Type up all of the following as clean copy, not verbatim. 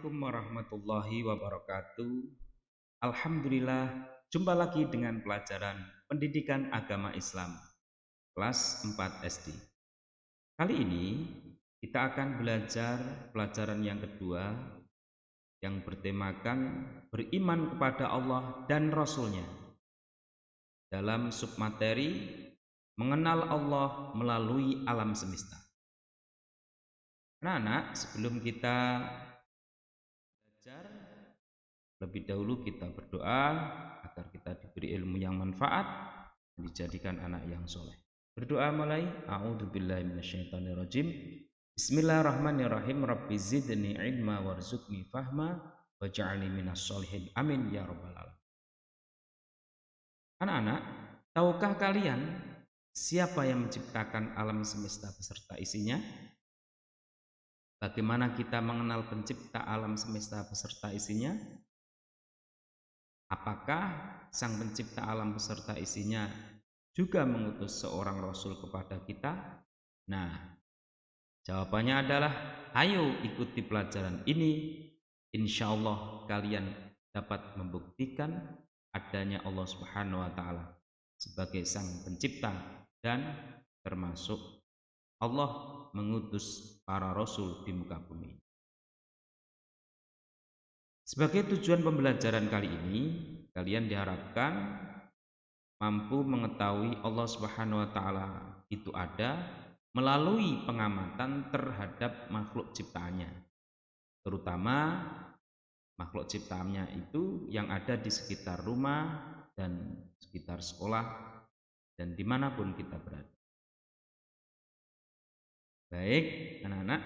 Assalamualaikum warahmatullahi wabarakatuh. Alhamdulillah, jumpa lagi dengan pelajaran Pendidikan Agama Islam kelas 4 SD. Kali ini kita akan belajar pelajaran yang kedua yang bertemakan beriman kepada Allah dan Rasul-Nya dalam submateri mengenal Allah melalui alam semesta. Anak-anak, sebelum kita belajar, lebih dahulu kita berdoa agar kita diberi ilmu yang manfaat dan dijadikan anak yang soleh. Berdoa mulai. A'udzubillahi minasyaitonirrajim. Bismillahirrahmanirrahim. Rabbi zidni ilma warzuqni fahma waj'alni minas sholihin. Amin ya rabbal alamin. Anak-anak, tahukah kalian siapa yang menciptakan alam semesta beserta isinya? Bagaimana kita mengenal pencipta alam semesta beserta isinya? Apakah sang pencipta alam beserta isinya juga mengutus seorang rasul kepada kita? Nah, jawabannya adalah ayo ikuti pelajaran ini. Insya Allah kalian dapat membuktikan adanya Allah Subhanahu wa Ta'ala sebagai sang pencipta, dan termasuk Allah mengutus para rasul di muka bumi. Sebagai tujuan pembelajaran kali ini, kalian diharapkan mampu mengetahui Allah Subhanahu wa Ta'ala itu ada melalui pengamatan terhadap makhluk ciptaannya, terutama makhluk ciptaannya itu yang ada di sekitar rumah dan sekitar sekolah dan dimanapun kita berada. Baik anak-anak,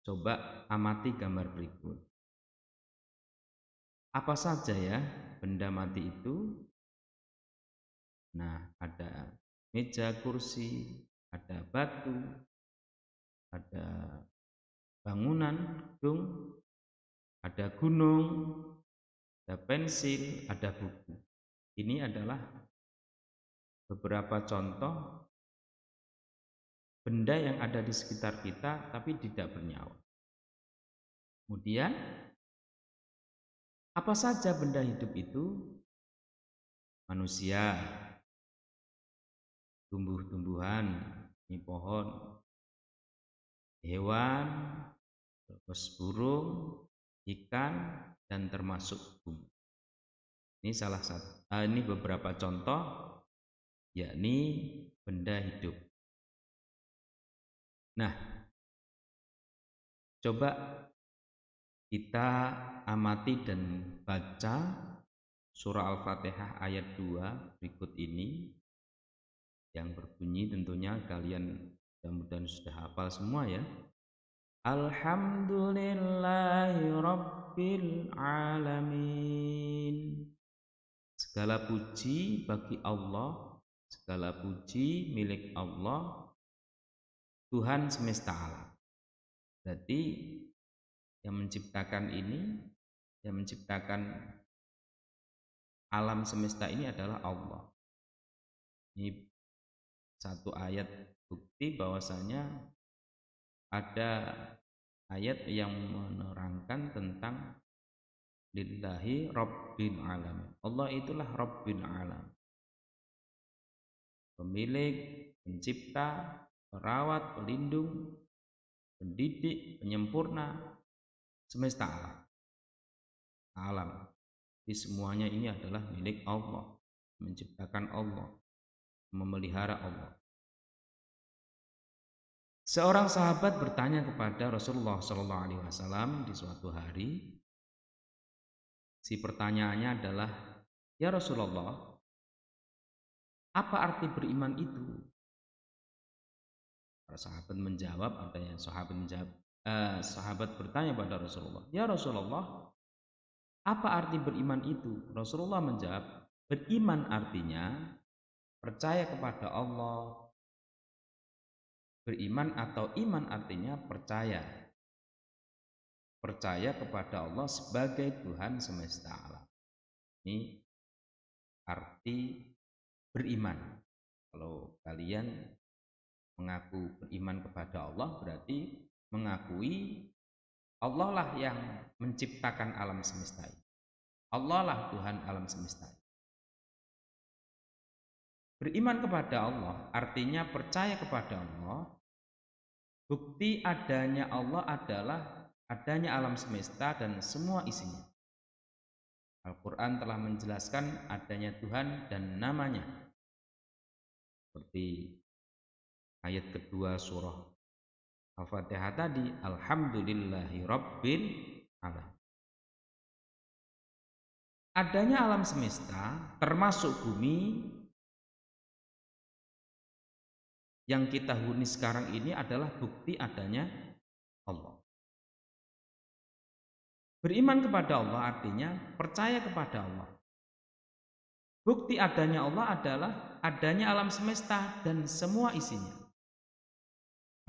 coba amati gambar berikut. Apa saja ya benda mati itu? Nah, ada meja, kursi, ada batu, ada bangunan, gedung, ada gunung, ada pensil, ada buku. Ini adalah beberapa contoh benda yang ada di sekitar kita tapi tidak bernyawa. Kemudian, apa saja benda hidup itu? Manusia, tumbuh-tumbuhan, ini pohon, hewan, terus burung, ikan, dan termasuk bumi. Ini salah satu. Ini beberapa contoh, yakni benda hidup. Nah, coba kita amati dan baca surah Al-Fatihah ayat 2 berikut ini yang berbunyi, tentunya kalian mudah-mudahan sudah hafal semua ya. Alhamdulillahi Rabbil Alamin. Segala puji bagi Allah, segala puji milik Allah, Tuhan semesta alam. Berarti yang menciptakan ini, yang menciptakan alam semesta ini adalah Allah. Ini satu ayat bukti bahwasanya ada ayat yang menerangkan tentang lillahi rabbil alamin. Allah itulah rabbil alamin, pemilik, pencipta, perawat, pelindung, pendidik, penyempurna semesta alam. Jadi semuanya ini adalah milik Allah, menciptakan Allah, memelihara Allah. Seorang sahabat bertanya kepada Rasulullah SAW di suatu hari. Si pertanyaannya adalah, ya Rasulullah, apa arti beriman itu? Para sahabat menjawab, sahabat bertanya pada Rasulullah, ya Rasulullah, apa arti beriman itu? Rasulullah menjawab, beriman artinya percaya kepada Allah. Beriman atau iman artinya percaya. Percaya kepada Allah sebagai Tuhan semesta alam. Ini arti beriman. Kalau kalian mengaku beriman kepada Allah, berarti mengakui Allah lah yang menciptakan alam semesta ini. Allah lah Tuhan alam semesta ini. Beriman kepada Allah artinya percaya kepada Allah. Bukti adanya Allah adalah adanya alam semesta dan semua isinya. Al-Quran telah menjelaskan adanya Tuhan dan namanya. Seperti ayat kedua surah Al-Fatihah tadi, Alhamdulillahi Rabbil Alamin. Adanya alam semesta termasuk bumi yang kita huni sekarang ini adalah bukti adanya Allah. Beriman kepada Allah artinya percaya kepada Allah. Bukti adanya Allah adalah adanya alam semesta dan semua isinya.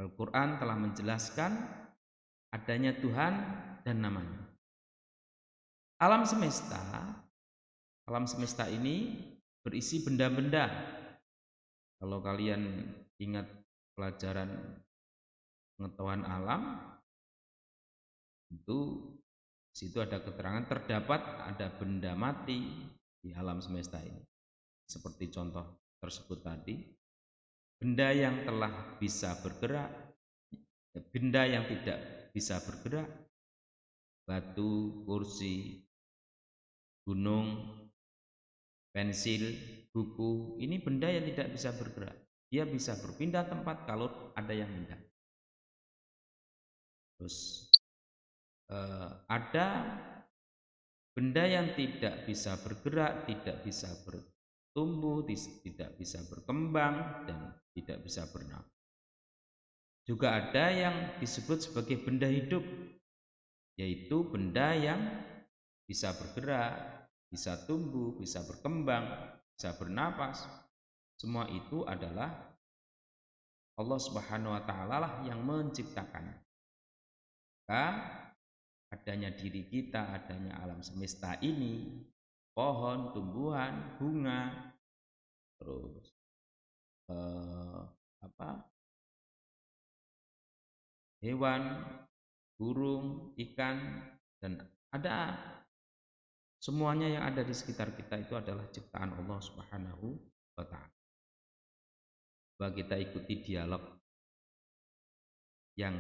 Al-Quran telah menjelaskan adanya Tuhan dan namanya. Alam semesta ini berisi benda-benda. Kalau kalian ingat pelajaran pengetahuan alam, itu situ ada keterangan terdapat ada benda mati di alam semesta ini. Seperti contoh tersebut tadi, benda yang telah bisa bergerak, benda yang tidak bisa bergerak, batu, kursi, gunung, pensil, buku, ini benda yang tidak bisa bergerak. Dia bisa berpindah tempat kalau ada yang pindah. Terus ada benda yang tidak bisa bergerak, tidak bisa bertumbuh, tidak bisa berkembang, dan tidak bisa bernafas. Juga ada yang disebut sebagai benda hidup, yaitu benda yang bisa bergerak, bisa tumbuh, bisa berkembang, bisa bernapas. Semua itu adalah Allah Subhanahu wa taala lah yang menciptakan. Maka adanya diri kita, adanya alam semesta ini, pohon, tumbuhan, bunga, terus hewan, burung, ikan, dan ada semuanya yang ada di sekitar kita itu adalah ciptaan Allah Subhanahu wa taala. Coba kita ikuti dialog yang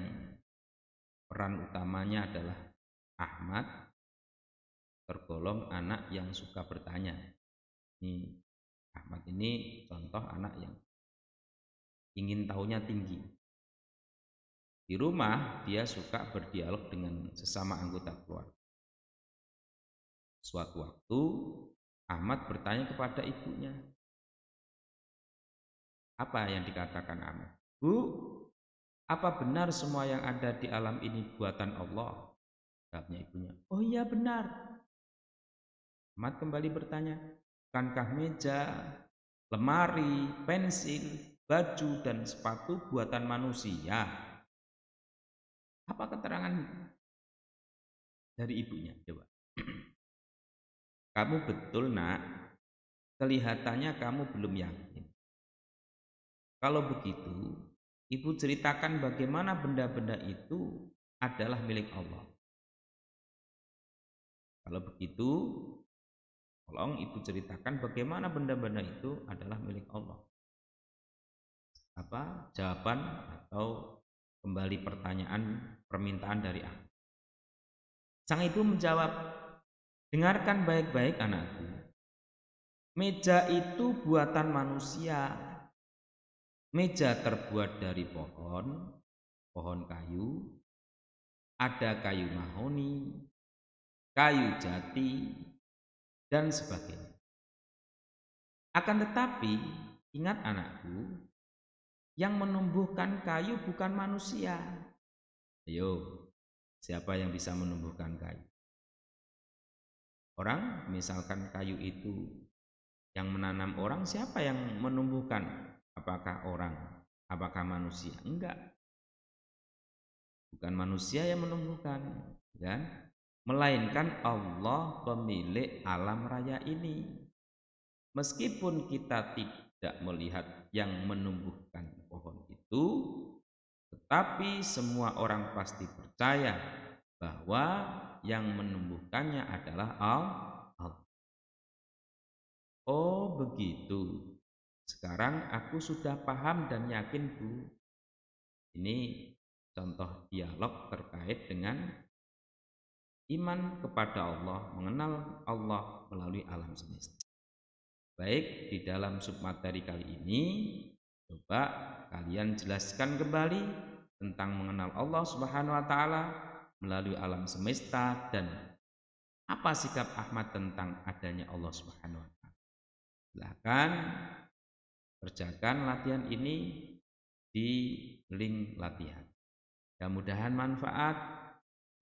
peran utamanya adalah Ahmad, tergolong anak yang suka bertanya. Ini Ahmad ini contoh anak yang ingin tahunya tinggi. Di rumah dia suka berdialog dengan sesama anggota keluarga. Suatu waktu Ahmad bertanya kepada ibunya. Apa yang dikatakan Ahmad? Bu, apa benar semua yang ada di alam ini buatan Allah? Jawabnya ibunya. Oh iya benar. Ahmad kembali bertanya. Bukankah meja, lemari, pensil, baju, dan sepatu buatan manusia? Apa keterangan dari ibunya? Coba. Kamu betul nak, kelihatannya kamu belum yakin. Kalau begitu, ibu ceritakan bagaimana benda-benda itu adalah milik Allah. Kalau begitu, tolong ibu ceritakan bagaimana benda-benda itu adalah milik Allah. Apa jawaban atau kembali permintaan dari aku? Sang ibu menjawab, dengarkan baik-baik anakku. Meja itu buatan manusia. Meja terbuat dari pohon kayu, ada kayu mahoni, kayu jati, dan sebagainya. Akan tetapi, ingat anakku, yang menumbuhkan kayu bukan manusia. Ayo, siapa yang bisa menumbuhkan kayu? Orang, misalkan kayu itu yang menanam orang, siapa yang menumbuhkan? Apakah orang? Apakah manusia? Enggak. Bukan manusia yang menumbuhkan, kan? Melainkan Allah pemilik alam raya ini. Meskipun kita tidak melihat yang menumbuhkan pohon itu, tetapi semua orang pasti percaya bahwa yang menumbuhkannya adalah Allah. Oh begitu. Sekarang aku sudah paham dan yakin, Bu. Ini contoh dialog terkait dengan iman kepada Allah, mengenal Allah melalui alam semesta. Baik, di dalam submateri kali ini coba kalian jelaskan kembali tentang mengenal Allah Subhanahu wa taala melalui alam semesta dan apa sikap Ahmad tentang adanya Allah Subhanahu wa taala. Silakan kerjakan latihan ini di link latihan. Mudah-mudahan manfaat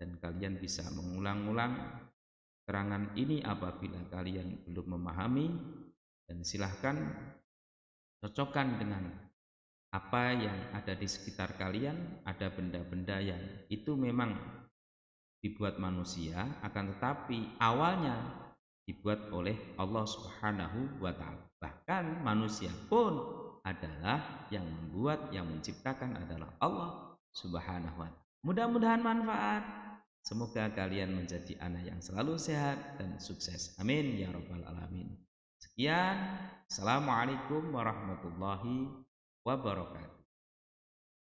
dan kalian bisa mengulang-ulang keterangan ini apabila kalian belum memahami, dan silahkan cocokkan dengan apa yang ada di sekitar kalian. Ada benda-benda yang itu memang dibuat manusia, akan tetapi awalnya dibuat oleh Allah Subhanahu wa taala. Bahkan manusia pun adalah yang membuat, yang menciptakan adalah Allah Subhanahu wa taala. Mudah-mudahan manfaat. Semoga kalian menjadi anak yang selalu sehat dan sukses. Amin ya rabbal alamin. Sekian. Assalamualaikum warahmatullahi wabarakatuh.